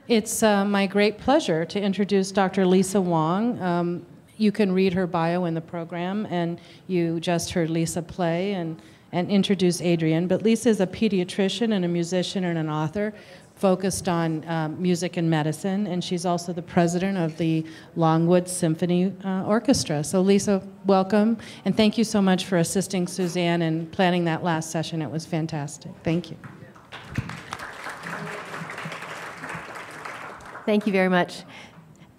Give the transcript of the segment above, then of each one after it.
It's my great pleasure to introduce Dr. Lisa Wong. You can read her bio in the program, and you just heard Lisa play and introduce Adrian. But Lisa is a pediatrician and a musician and an author focused on music and medicine, and she's also the president of the Longwood Symphony Orchestra. So Lisa, welcome, and thank you so much for assisting Suzanne and planning that last session. It was fantastic. Thank you. Thank you very much.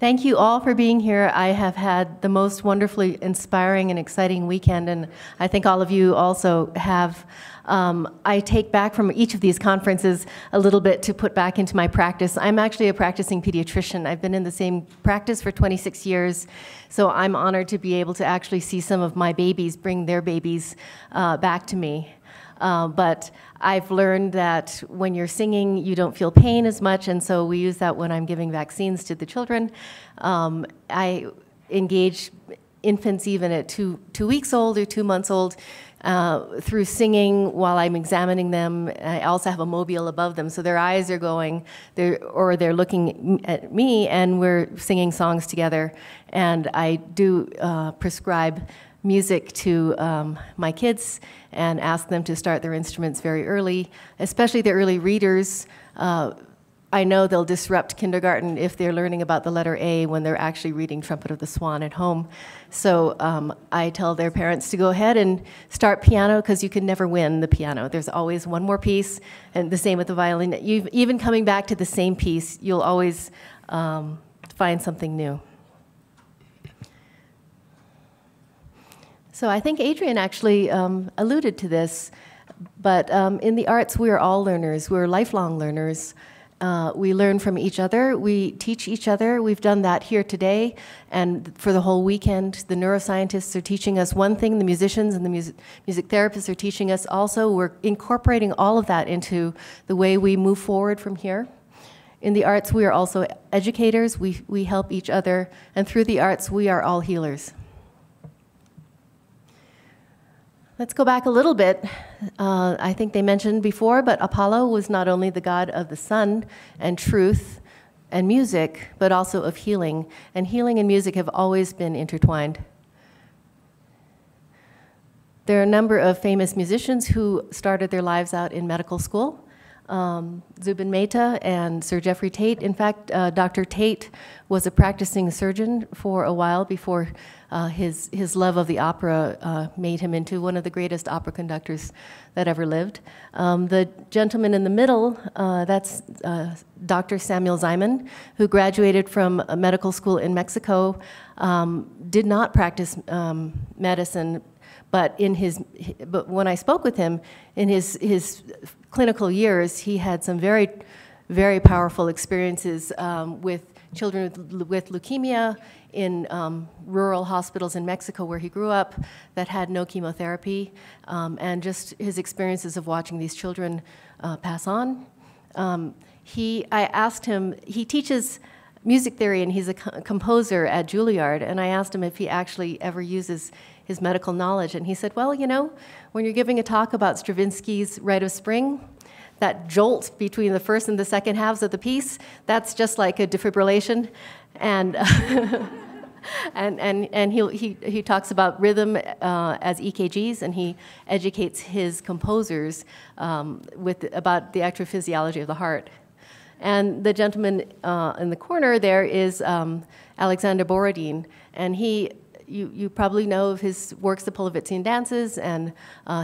Thank you all for being here. I have had the most wonderfully inspiring and exciting weekend, and I think all of you also have. I take back from each of these conferences a little bit to put back into my practice. I'm actually a practicing pediatrician. I've been in the same practice for 26 years, so I'm honored to be able to actually see some of my babies bring their babies back to me. But I've learned that when you're singing, you don't feel pain as much, and so we use that when I'm giving vaccines to the children. I engage infants even at two weeks old or 2 months old through singing while I'm examining them. I also have a mobile above them, so their eyes are going, they're looking at me, and we're singing songs together. And I do prescribe music to my kids and ask them to start their instruments very early, especially the early readers. I know they'll disrupt kindergarten if they're learning about the letter A when they're actually reading Trumpet of the Swan at home. So I tell their parents to go ahead and start piano, because you can never win the piano. There's always one more piece, and the same with the violin. Even coming back to the same piece, you'll always find something new. So I think Adrian actually alluded to this, but in the arts, we are all learners. We're lifelong learners. We learn from each other. We teach each other. We've done that here today, and for the whole weekend. The neuroscientists are teaching us one thing. The musicians and the music therapists are teaching us also. We're incorporating all of that into the way we move forward from here. In the arts, we are also educators. We help each other, and through the arts, we are all healers. Let's go back a little bit. I think they mentioned before, but Apollo was not only the god of the sun and truth and music, but also of healing. And healing and music have always been intertwined. There are a number of famous musicians who started their lives out in medical school. Zubin Mehta and Sir Geoffrey Tate. In fact, Dr. Tate was a practicing surgeon for a while before his love of the opera made him into one of the greatest opera conductors that ever lived. The gentleman in the middle, that's Dr. Samuel Ziman, who graduated from a medical school in Mexico, did not practice medicine, but when I spoke with him, in his clinical years, he had some very, very powerful experiences with children with leukemia in rural hospitals in Mexico where he grew up that had no chemotherapy, and just his experiences of watching these children pass on. I asked him, he teaches music theory and he's a composer at Juilliard, and I asked him if he actually ever uses his medical knowledge, and he said, well, you know, when you're giving a talk about Stravinsky's Rite of Spring, that jolt between the first and the second halves of the piece, that's just like a defibrillation. And and he talks about rhythm as EKGs, and he educates his composers about the electrophysiology of the heart. And the gentleman in the corner there is Alexander Borodin, and you probably know of his works, The Polovitzian Dances, and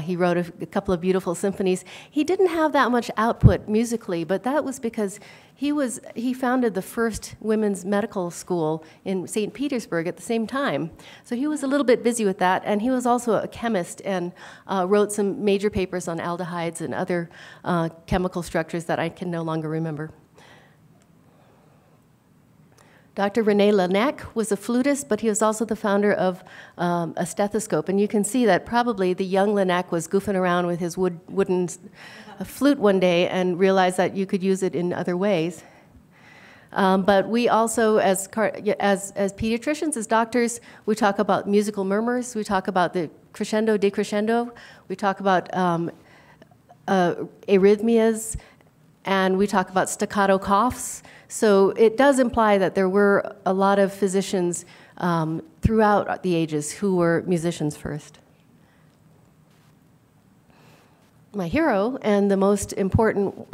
he wrote a couple of beautiful symphonies. He didn't have that much output musically, but that was because he founded the first women's medical school in St. Petersburg at the same time. So he was a little bit busy with that, and he was also a chemist and wrote some major papers on aldehydes and other chemical structures that I can no longer remember. Dr. René Laennec was a flutist, but he was also the founder of a stethoscope. And you can see that probably the young Laennec was goofing around with his wooden flute one day and realized that you could use it in other ways. But we also, as pediatricians, as doctors, we talk about musical murmurs. We talk about the crescendo, decrescendo. We talk about arrhythmias. and we talk about staccato coughs. So it does imply that there were a lot of physicians throughout the ages who were musicians first. My hero and the most important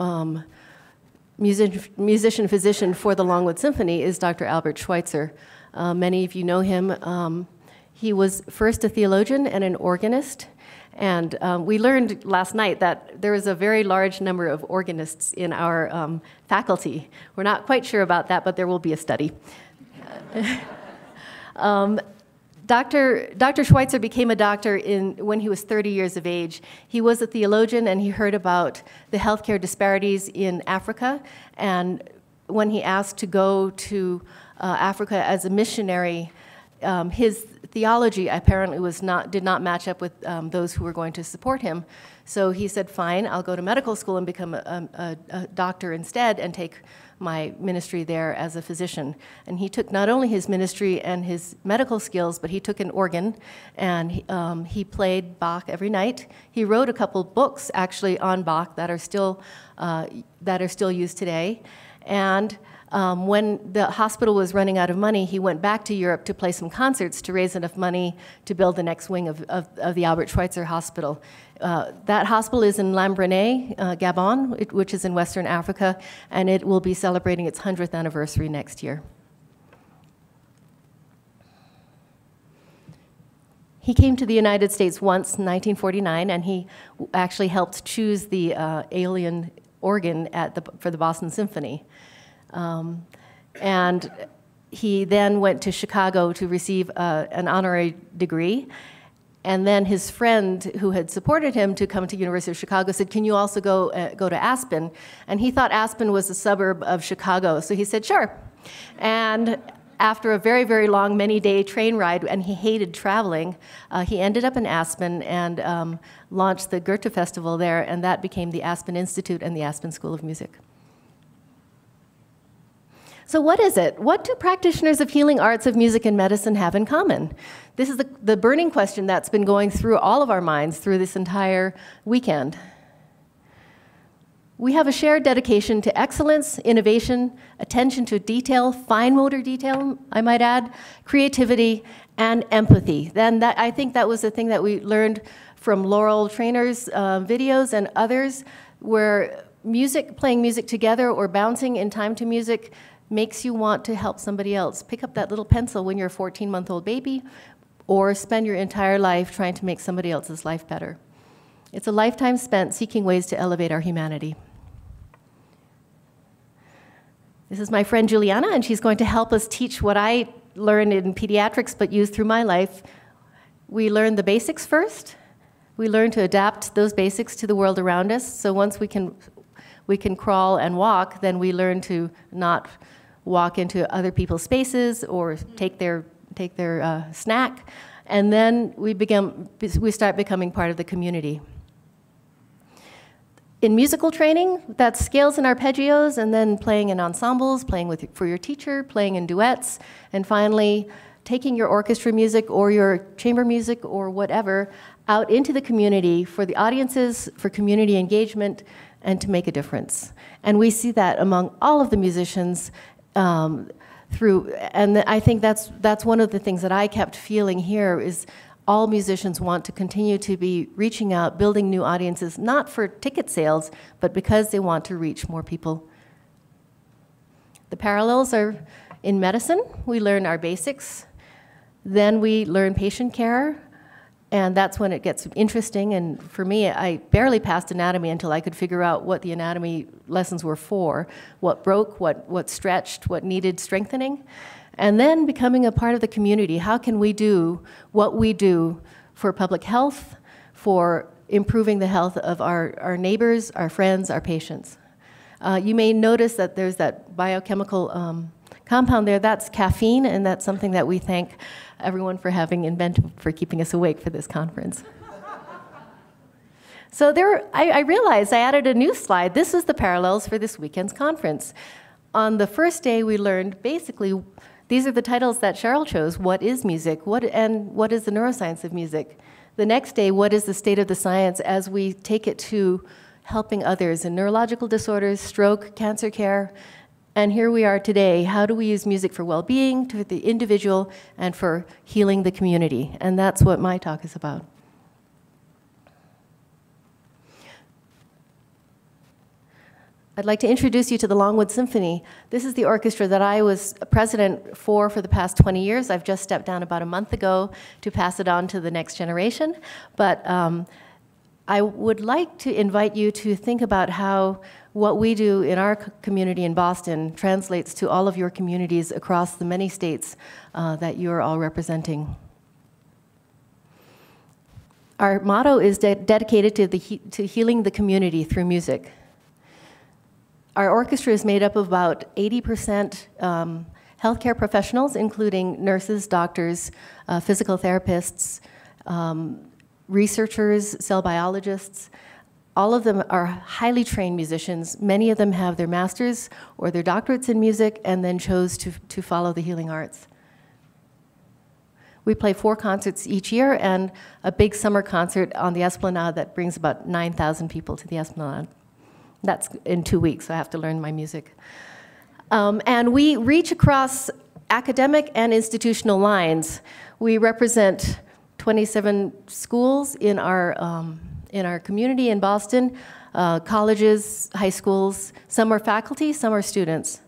musician-physician for the Longwood Symphony is Dr. Albert Schweitzer. Many of you know him. He was first a theologian and an organist, and we learned last night that there is a very large number of organists in our faculty. We're not quite sure about that, but there will be a study. Dr. Schweitzer became a doctor when he was 30 years of age. He was a theologian, and he heard about the healthcare disparities in Africa. And when he asked to go to Africa as a missionary, his theology apparently did not match up with those who were going to support him. So he said, fine, I'll go to medical school and become a doctor instead and take my ministry there as a physician. And he took not only his ministry and his medical skills, but he took an organ, and he played Bach every night. He wrote a couple books, actually, on Bach that are still used today. And when the hospital was running out of money, he went back to Europe to play some concerts to raise enough money to build the next wing of the Albert Schweitzer Hospital. That hospital is in Lambaréné, Gabon, which is in Western Africa, and it will be celebrating its 100th anniversary next year. He came to the United States once in 1949, and he actually helped choose the alien organ for the Boston Symphony. And he then went to Chicago to receive an honorary degree. And then his friend who had supported him to come to University of Chicago said, can you also go to Aspen? And he thought Aspen was a suburb of Chicago, so he said, sure. And after a very, very long, many-day train ride, and he hated traveling, he ended up in Aspen and launched the Goethe Festival there, and that became the Aspen Institute and the Aspen School of Music. So what is it? What do practitioners of healing arts of music and medicine have in common? This is the burning question that's been going through all of our minds through this entire weekend. We have a shared dedication to excellence, innovation, attention to detail, fine motor detail, I might add, creativity, and empathy. Then I think that was the thing that we learned from Laurel Trainer's videos and others, where playing music together or bouncing in time to music makes you want to help somebody else. Pick up that little pencil when you're a 14-month-old baby, or spend your entire life trying to make somebody else's life better. It's a lifetime spent seeking ways to elevate our humanity. This is my friend Juliana, and she's going to help us teach what I learned in pediatrics but used through my life. We learn the basics first. We learn to adapt those basics to the world around us. So once we can crawl and walk, then we learn to not walk into other people's spaces or take their snack, and then we start becoming part of the community. In musical training, that's scales and arpeggios, and then playing in ensembles, playing for your teacher, playing in duets, and finally taking your orchestra music or your chamber music or whatever out into the community for the audiences, for community engagement, and to make a difference. And we see that among all of the musicians and I think that's one of the things that I kept feeling here is all musicians want to continue to be reaching out, building new audiences, not for ticket sales, but because they want to reach more people. The parallels are in medicine. We learn our basics. Then we learn patient care. And that's when it gets interesting. And for me, I barely passed anatomy until I could figure out what the anatomy lessons were for, what broke, what stretched, what needed strengthening. And then becoming a part of the community. How can we do what we do for public health, for improving the health of our neighbors, our friends, our patients? You may notice that there's that biochemical compound there. That's caffeine, and that's something that we thank everyone for having invented for keeping us awake for this conference. So I realized I added a new slide. This is the parallels for this weekend's conference. On the first day, we learned basically, these are the titles that Cheryl chose. What is music? And what is the neuroscience of music? The next day, what is the state of the science as we take it to helping others in neurological disorders, stroke, cancer care. And here we are today. How do we use music for well-being, for the individual, and for healing the community? And that's what my talk is about. I'd like to introduce you to the Longwood Symphony. This is the orchestra that I was president for the past 20 years. I've just stepped down about a month ago to pass it on to the next generation. But I would like to invite you to think about how what we do in our community in Boston translates to all of your communities across the many states that you're all representing. Our motto is dedicated to healing the community through music. Our orchestra is made up of about 80% healthcare professionals, including nurses, doctors, physical therapists, researchers, cell biologists. All of them are highly trained musicians. Many of them have their master's or their doctorates in music and then chose to follow the healing arts. We play 4 concerts each year and a big summer concert on the Esplanade that brings about 9,000 people to the Esplanade. That's in 2 weeks, so I have to learn my music. And we reach across academic and institutional lines. We represent 27 schools in our community in Boston, colleges, high schools. Some are faculty, some are students.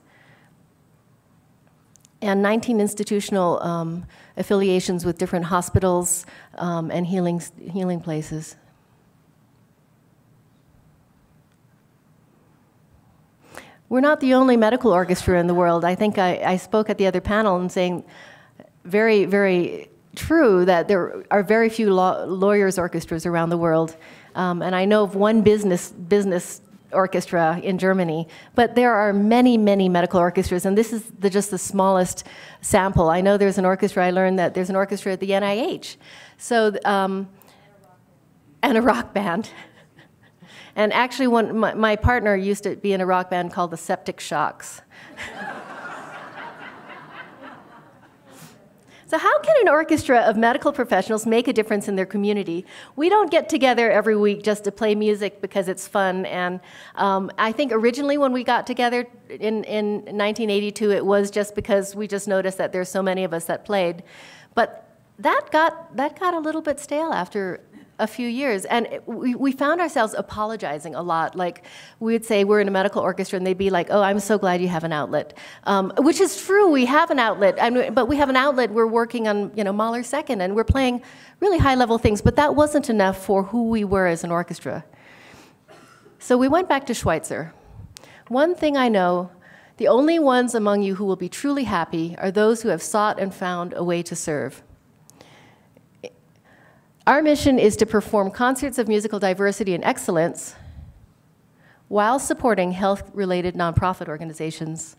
And 19 institutional affiliations with different hospitals and healing places. We're not the only medical orchestra in the world. I think I spoke at the other panel and saying very, very true that there are very few lawyers' orchestras around the world. And I know of one business orchestra in Germany, but there are many, many medical orchestras, and this is just the smallest sample. I know there's an orchestra, I learned that there's an orchestra at the NIH. So, and a rock band. And actually, my partner used to be in a rock band called the Septic Shocks. So how can an orchestra of medical professionals make a difference in their community? We don't get together every week just to play music because it's fun. And I think originally when we got together in 1982, it was just because we just noticed that there's so many of us that played. But that got a little bit stale after a few years, and we found ourselves apologizing a lot. Like, we'd say we're in a medical orchestra, and they'd be like, "Oh, I'm so glad you have an outlet," which is true. We have an outlet, but we have an outlet. We're working on, Mahler Second, and we're playing really high-level things. But that wasn't enough for who we were as an orchestra. So we went back to Schweitzer. One thing I know: the only ones among you who will be truly happy are those who have sought and found a way to serve. Our mission is to perform concerts of musical diversity and excellence while supporting health-related nonprofit organizations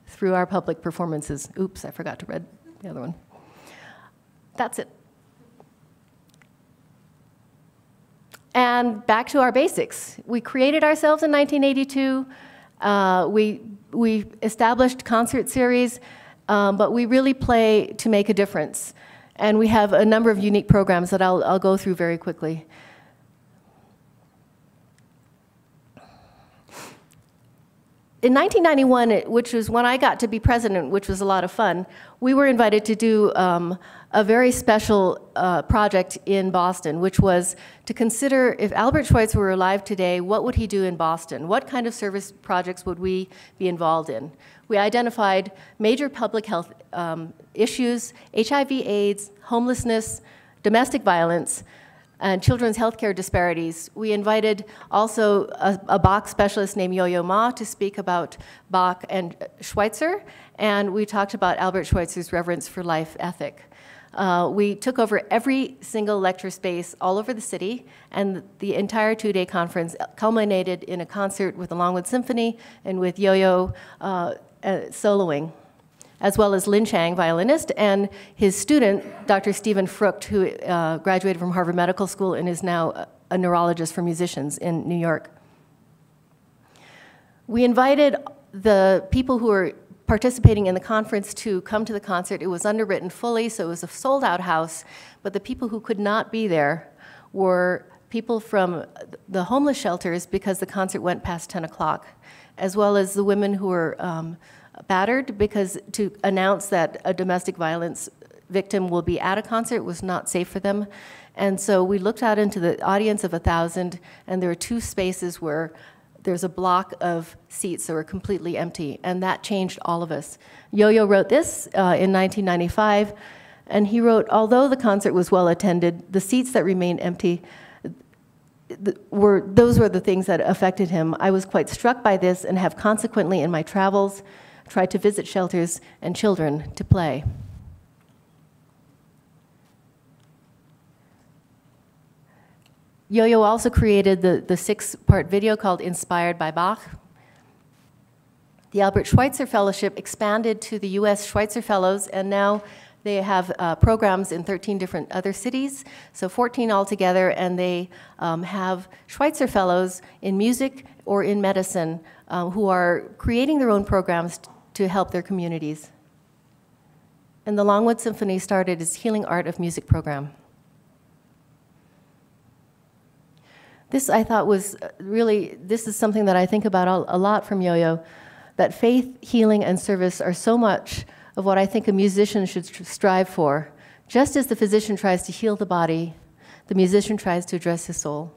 through our public performances. Oops, I forgot to read the other one. That's it. And back to our basics. We created ourselves in 1982. We established concert series, but we really play to make a difference. And we have a number of unique programs that I'll go through very quickly. In 1991, which was when I got to be president, which was a lot of fun, we were invited to do a very special project in Boston, which was to consider if Albert Schweitzer were alive today, what would he do in Boston? What kind of service projects would we be involved in? We identified major public health issues: HIV/AIDS, homelessness, domestic violence, and children's healthcare disparities. We invited also a Bach specialist named Yo-Yo Ma to speak about Bach and Schweitzer, and we talked about Albert Schweitzer's reverence for life ethic. We took over every single lecture space all over the city, and the entire 2-day conference culminated in a concert with the Longwood Symphony and with Yo-Yo soloing, as well as Lin Chang, violinist, and his student, Dr. Stephen Frucht, who graduated from Harvard Medical School and is now a neurologist for musicians in New York. We invited the people who were participating in the conference to come to the concert. It was underwritten fully, so it was a sold-out house, but the people who could not be there were people from the homeless shelters because the concert went past 10 o'clock, as well as the women who were battered because to announce that a domestic violence victim will be at a concert was not safe for them. And so we looked out into the audience of 1,000, and there were 2 spaces where there's a block of seats that were completely empty, and that changed all of us. Yo-Yo wrote this in 1995, and he wrote, although the concert was well attended, the seats that remained empty those were the things that affected him. I was quite struck by this and have consequently in my travels tried to visit shelters and children to play. Yo-Yo also created the 6-part video called Inspired by Bach. The Albert Schweitzer Fellowship expanded to the US Schweitzer Fellows, and now they have programs in 13 different other cities, so 14 altogether, and they have Schweitzer Fellows in music or in medicine who are creating their own programs to help their communities. And the Longwood Symphony started its Healing Art of Music program. This, I thought, was really, this is something that I think about a lot from Yo-Yo, that faith, healing, and service are so much of what I think a musician should strive for. Just as the physician tries to heal the body, the musician tries to address his soul.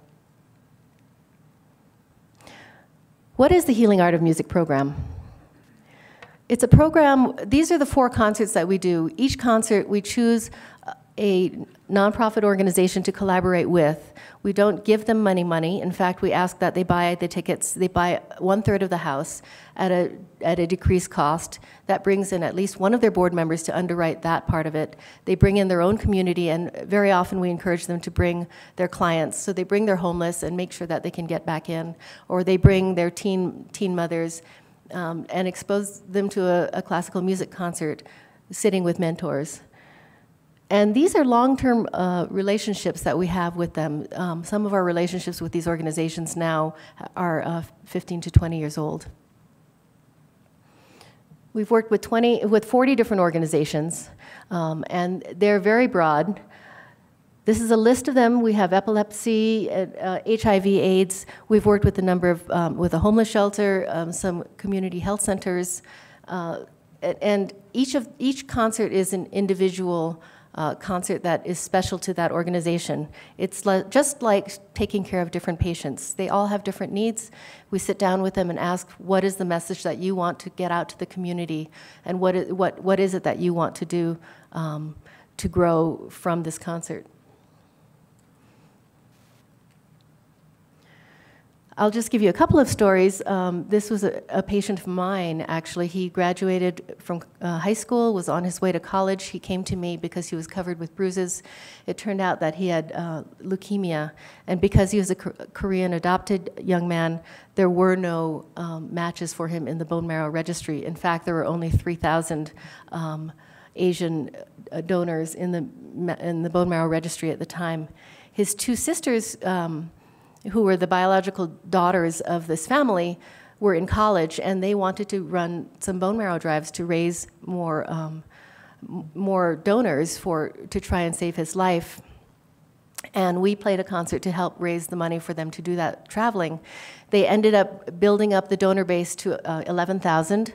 What is the Healing Art of Music program? It's a program, these are the 4 concerts that we do. Each concert, we choose a nonprofit organization to collaborate with. We don't give them money. In fact, we ask that they buy the tickets. They buy 1/3 of the house at a decreased cost. That brings in at least one of their board members to underwrite that part of it. They bring in their own community, and very often we encourage them to bring their clients. So they bring their homeless and make sure that they can get back in, or they bring their teen mothers and expose them to a classical music concert, sitting with mentors. And these are long-term relationships that we have with them. Some of our relationships with these organizations now are 15 to 20 years old. We've worked with 40 different organizations, and they're very broad. This is a list of them. We have epilepsy, HIV/AIDS. We've worked with a number of, with a homeless shelter, some community health centers, and each concert is an individual concert that is special to that organization. It's just like taking care of different patients. They all have different needs. We sit down with them and ask, what is the message that you want to get out to the community, and what is it that you want to do to grow from this concert? I'll just give you a couple of stories. This was a patient of mine, actually. He graduated from high school, was on his way to college. He came to me because he was covered with bruises. It turned out that he had leukemia, and because he was a Korean adopted young man, there were no matches for him in the bone marrow registry. In fact, there were only 3,000 Asian donors in the bone marrow registry at the time. His 2 sisters, who were the biological daughters of this family, were in college, and they wanted to run some bone marrow drives to raise more donors to try and save his life. And we played a concert to help raise the money for them to do that traveling. They ended up building up the donor base to 11,000,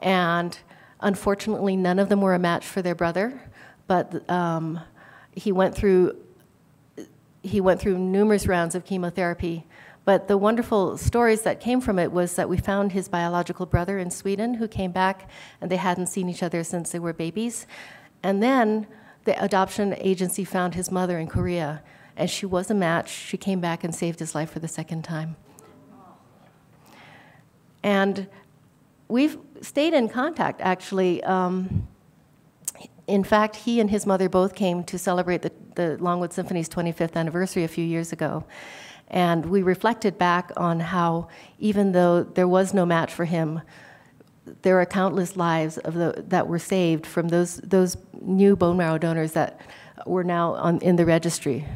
and unfortunately none of them were a match for their brother, but he went through numerous rounds of chemotherapy. But the wonderful stories that came from it was that we found his biological brother in Sweden who came back, and they hadn't seen each other since they were babies. And then the adoption agency found his mother in Korea, and she was a match. She came back and saved his life for the 2nd time. And we've stayed in contact, actually. In fact, he and his mother both came to celebrate the Longwood Symphony's 25th anniversary a few years ago. And we reflected back on how, even though there was no match for him, there are countless lives that were saved from those new bone marrow donors that were now in the registry.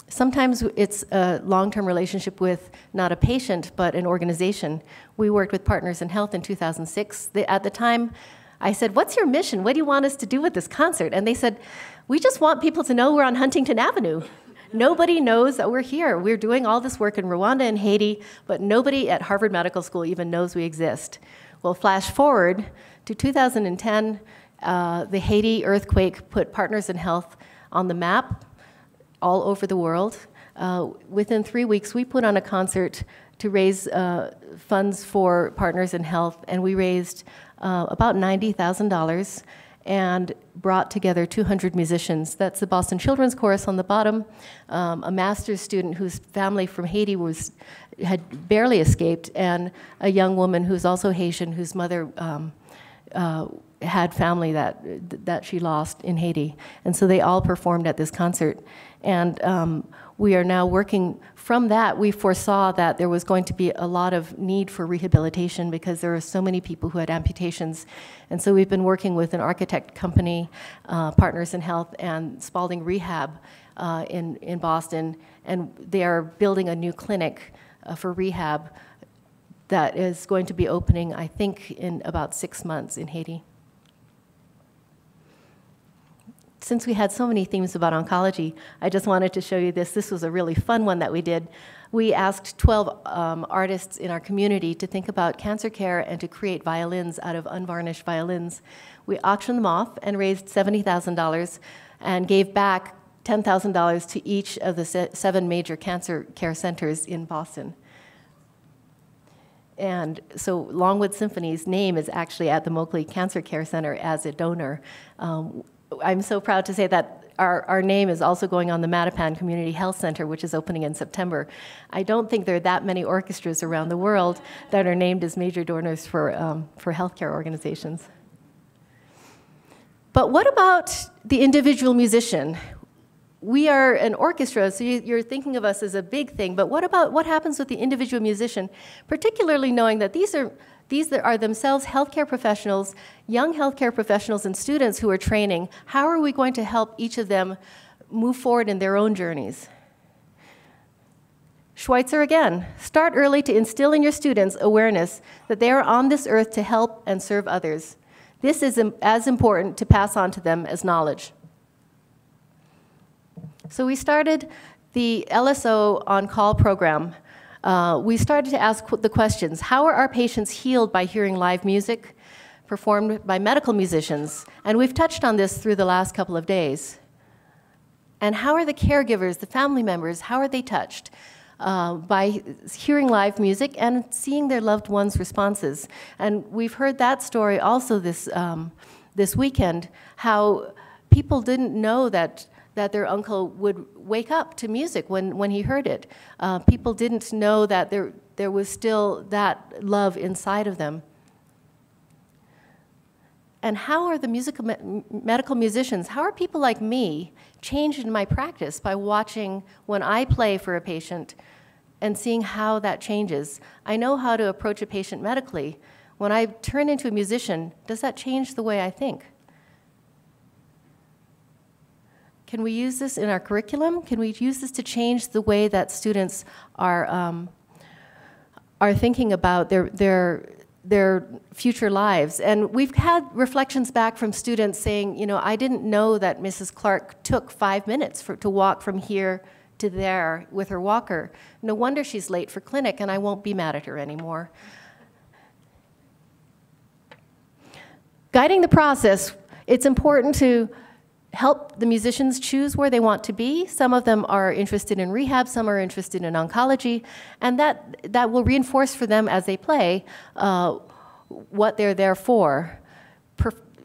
Sometimes it's a long-term relationship with not a patient, but an organization. We worked with Partners in Health in 2006. At the time, I said, what's your mission? What do you want us to do with this concert? And they said, we just want people to know we're on Huntington Avenue. Nobody knows that we're here. We're doing all this work in Rwanda and Haiti, but nobody at Harvard Medical School even knows we exist. Well, flash forward to 2010, the Haiti earthquake put Partners in Health on the map all over the world. Within 3 weeks, we put on a concert to raise funds for Partners in Health, and we raised about $90,000 and brought together 200 musicians. That's the Boston Children's Chorus on the bottom, a master's student whose family from Haiti had barely escaped, and a young woman who's also Haitian, whose mother had family that she lost in Haiti. And so they all performed at this concert. And we are now working from that. We foresaw that there was going to be a lot of need for rehabilitation because there are so many people who had amputations. And so we've been working with an architect company, Partners in Health, and Spalding Rehab in Boston. And they are building a new clinic for rehab that is going to be opening, I think, in about 6 months in Haiti. Since we had so many themes about oncology, I just wanted to show you this. This was a really fun one that we did. We asked 12 artists in our community to think about cancer care and to create violins out of unvarnished violins. We auctioned them off and raised $70,000 and gave back $10,000 to each of the 7 major cancer care centers in Boston. And so Longwood Symphony's name is actually at the Moakley Cancer Care Center as a donor. I'm so proud to say that our name is also going on the Mattapan Community Health Center, which is opening in September. I don't think there are that many orchestras around the world that are named as major donors for healthcare organizations. But what about the individual musician? We are an orchestra, so you're thinking of us as a big thing, but what happens with the individual musician, particularly knowing that these are themselves healthcare professionals, young healthcare professionals and students who are training. How are we going to help each of them move forward in their own journeys? Schweitzer again, start early to instill in your students awareness that they are on this earth to help and serve others. This is as important to pass on to them as knowledge. So we started the LSO on-call program. We started to ask the questions, how are our patients healed by hearing live music performed by medical musicians? And we've touched on this through the last couple of days. And how are the caregivers, the family members, how are they touched by hearing live music and seeing their loved ones' responses? And we've heard that story also this weekend, how people didn't know that their uncle would wake up to music when he heard it. People didn't know that there was still that love inside of them. And how are the medical musicians, how are people like me changed in my practice by watching when I play for a patient and seeing how that changes? I know how to approach a patient medically. When I turn into a musician, does that change the way I think? Can we use this in our curriculum? Can we use this to change the way that students are thinking about their future lives? And we've had reflections back from students saying, you know, I didn't know that Mrs. Clark took 5 minutes to walk from here to there with her walker. No wonder she's late for clinic, and I won't be mad at her anymore. Guiding the process, it's important to help the musicians choose where they want to be. Some of them are interested in rehab, some are interested in oncology, and that will reinforce for them as they play what they're there for.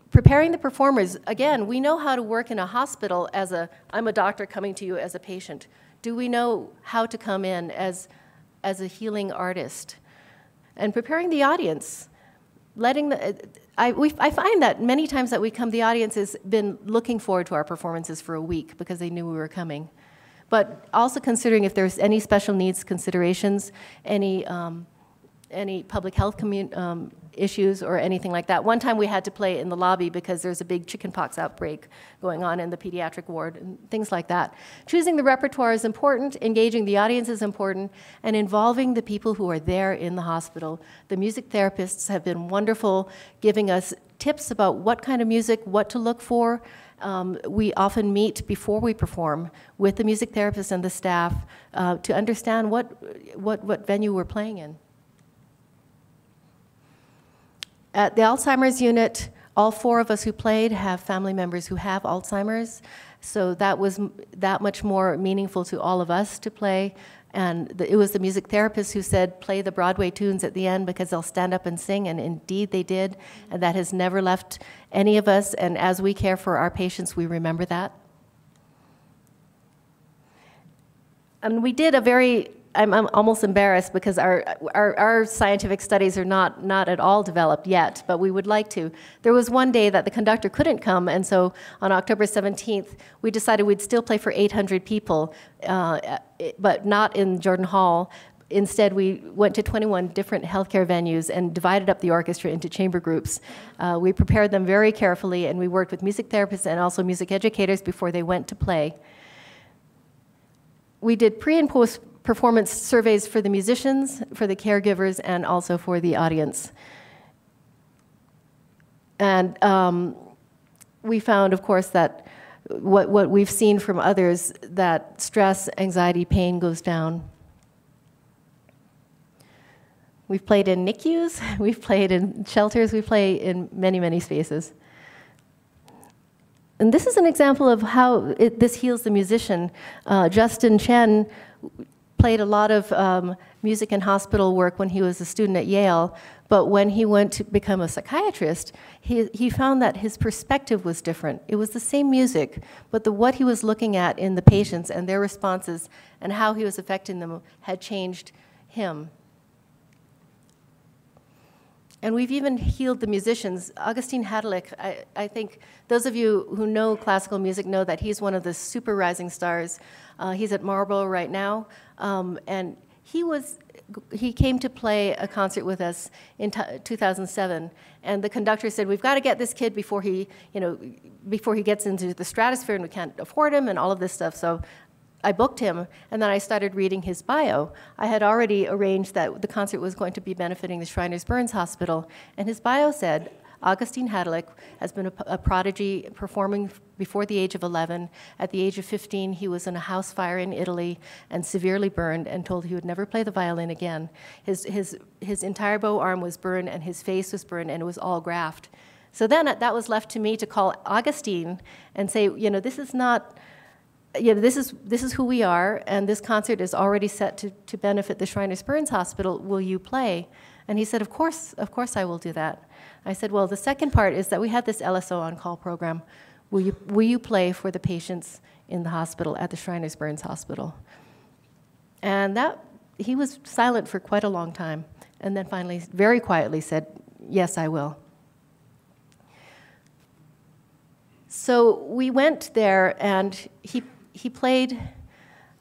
Preparing the performers, again, we know how to work in a hospital I'm a doctor coming to you as a patient. Do we know how to come in as a healing artist? And preparing the audience, I find that many times that we come, the audience has been looking forward to our performances for a week because they knew we were coming. But also considering if there's any special needs considerations, any public health issues or anything like that. One time we had to play in the lobby because there's a big chickenpox outbreak going on in the pediatric ward and things like that. Choosing the repertoire is important, engaging the audience is important, and involving the people who are there in the hospital. The music therapists have been wonderful, giving us tips about what kind of music, what to look for, we often meet before we perform with the music therapist and the staff to understand what venue we're playing in. At the Alzheimer's unit, all 4 of us who played have family members who have Alzheimer's, so that was that much more meaningful to all of us to play. And it was the music therapist who said, play the Broadway tunes at the end because they'll stand up and sing, and indeed they did. And that has never left any of us, and as we care for our patients, we remember that. And we did a very, I'm almost embarrassed because our scientific studies are not at all developed yet, but we would like to. There was one day that the conductor couldn't come, and so on October 17th, we decided we'd still play for 800 people, but not in Jordan Hall. Instead, we went to 21 different healthcare venues and divided up the orchestra into chamber groups. We prepared them very carefully, and we worked with music therapists and also music educators before they went to play. We did pre- and post-performance surveys for the musicians, for the caregivers, and also for the audience. And we found, of course, that what we've seen from others, that stress, anxiety, pain goes down. We've played in NICUs, we've played in shelters, we play in many, many spaces. And this is an example of how this heals the musician. Justin Chen played a lot of music and hospital work when he was a student at Yale, but when he went to become a psychiatrist, he found that his perspective was different. It was the same music, but what he was looking at in the patients and their responses and how he was affecting them had changed him. And we've even healed the musicians. Augustine Hadelick, I think those of you who know classical music know that he's one of the super rising stars. He's at Marlborough right now, and he came to play a concert with us in 2007, and the conductor said, "We've got to get this kid before he gets into the stratosphere, and we can't afford him, and all of this stuff." So I booked him, and then I started reading his bio. I had already arranged that the concert was going to be benefiting the Shriners-Burns Hospital, and his bio said, Augustine Hadelick has been a prodigy, performing before the age of 11. At the age of 15, he was in a house fire in Italy and severely burned and told he would never play the violin again. His entire bow arm was burned, and his face was burned, and it was all graft. So then that was left to me to call Augustine and say, this is not... this is who we are, and this concert is already set to benefit the Shriners-Burns Hospital. Will you play? And he said, of course I will do that. I said, well, the second part is that we had this LSO on-call program. Will you play for the patients in the hospital at the Shriners-Burns Hospital? And he was silent for quite a long time, and then finally, very quietly said, yes, I will. So we went there, and he played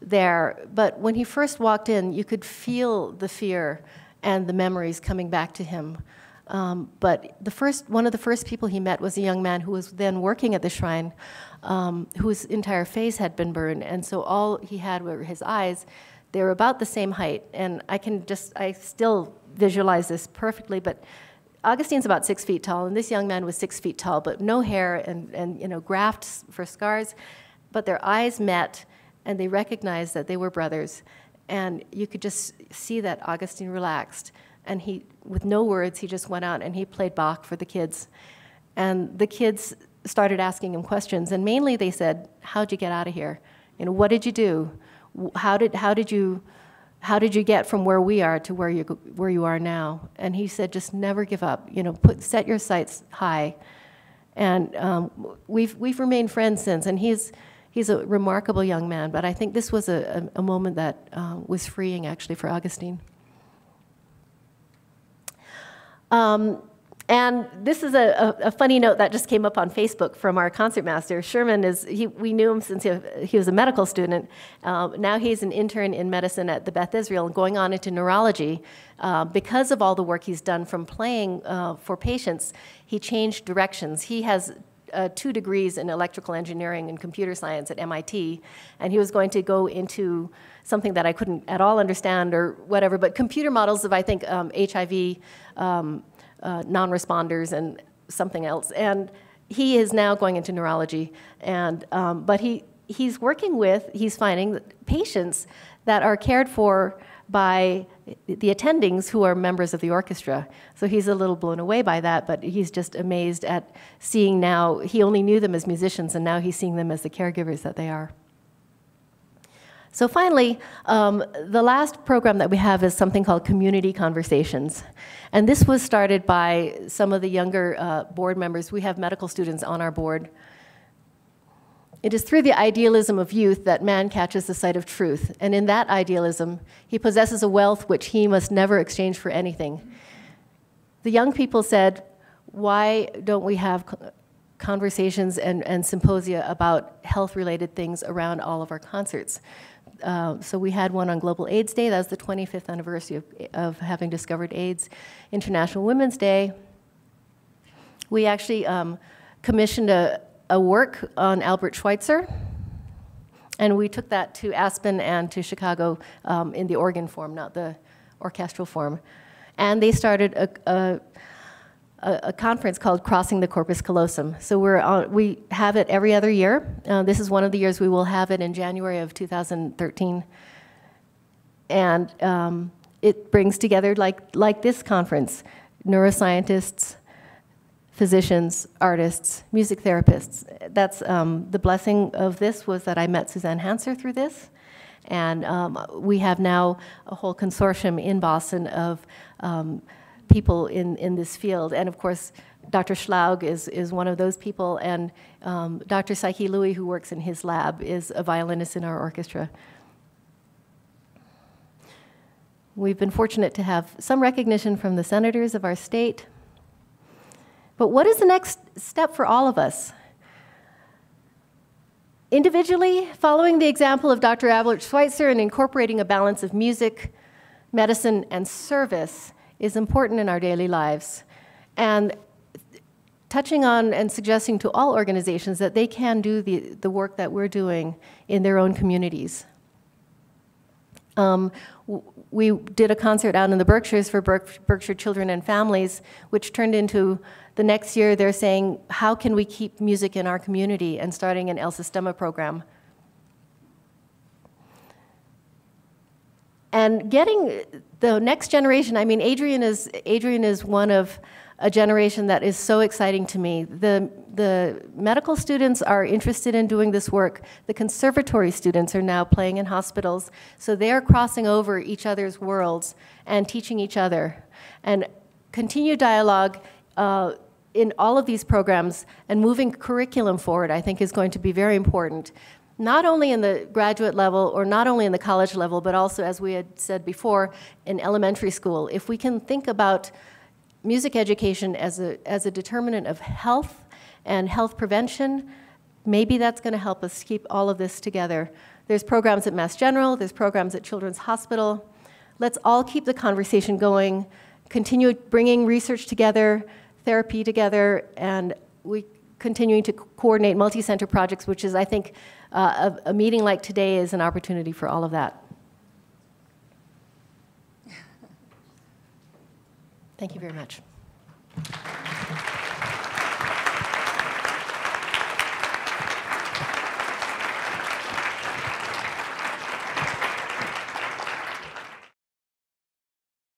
there, but when he first walked in, you could feel the fear and the memories coming back to him. But one of the first people he met was a young man who was then working at the shrine, whose entire face had been burned, and so all he had were his eyes. They were about the same height, and I still visualize this perfectly, but Augustine's about 6 feet tall, and this young man was 6 feet tall, but no hair and grafts for scars. But their eyes met, and they recognized that they were brothers. And you could just see that Augustine relaxed. And with no words, he just went out and he played Bach for the kids. And the kids started asking him questions. And mainly they said, how'd you get out of here? What did you do? How did you get from where we are to where you are now? And he said, just never give up. Set your sights high. And we've remained friends since. And he's a remarkable young man, but I think this was a moment that was freeing, actually, for Augustine. And this is a funny note that just came up on Facebook from our concertmaster. Sherman we knew him since he was a medical student. Now he's an intern in medicine at the Beth Israel and going on into neurology. Because of all the work he's done from playing for patients, he changed directions. He has 2 degrees in electrical engineering and computer science at MIT, and he was going to go into something that I couldn't at all understand or whatever, but computer models of, I think, HIV non-responders and something else. And he is now going into neurology, and but he's working with, he's finding patients that are cared for by the attendings who are members of the orchestra. So he's a little blown away by that, but he's just amazed at seeing now, he only knew them as musicians, and now he's seeing them as the caregivers that they are. So finally, the last program that we have is something called Community Conversations. And this was started by some of the younger board members. We have medical students on our board. It is through the idealism of youth that man catches the sight of truth. And in that idealism, he possesses a wealth which he must never exchange for anything. The young people said, why don't we have conversations and symposia about health-related things around all of our concerts? So we had one on Global AIDS Day. That was the 25th anniversary of having discovered AIDS. International Women's Day. We actually commissioned a work on Albert Schweitzer, and we took that to Aspen and to Chicago in the organ form, not the orchestral form. And they started a conference called Crossing the Corpus Callosum. So we have it every other year. This is one of the years we will have it in January of 2013. And it brings together, like this conference, neuroscientists, physicians, artists, music therapists. That's the blessing of this was that I met Suzanne Hanser through this. And we have now a whole consortium in Boston of people in this field. And of course, Dr. Schlaug is one of those people, and Dr. Psyche Louis, who works in his lab, is a violinist in our orchestra. We've been fortunate to have some recognition from the senators of our state. But what is the next step for all of us? Individually, following the example of Dr. Albert Schweitzer and incorporating a balance of music, medicine, and service is important in our daily lives. And touching on and suggesting to all organizations that they can do the work that we're doing in their own communities. We did a concert out in the Berkshires for Berkshire children and families, which turned into the next year they're saying, how can we keep music in our community, and starting an El Sistema program. And getting the next generation, I mean, Adrian is one of a generation that is so exciting to me. The medical students are interested in doing this work. The conservatory students are now playing in hospitals, so they are crossing over each other's worlds and teaching each other. And continued dialogue in all of these programs and moving curriculum forward, I think, is going to be very important. Not only in the graduate level or not only in the college level, but also, as we had said before, in elementary school. If we can think about music education as a determinant of health and health prevention, maybe that's going to help us keep all of this together. There's programs at Mass General, there's programs at Children's Hospital. Let's all keep the conversation going, continue bringing research together, therapy together, and we continuing to coordinate multi-center projects, which is, I think, a meeting like today is an opportunity for all of that. Thank you very much.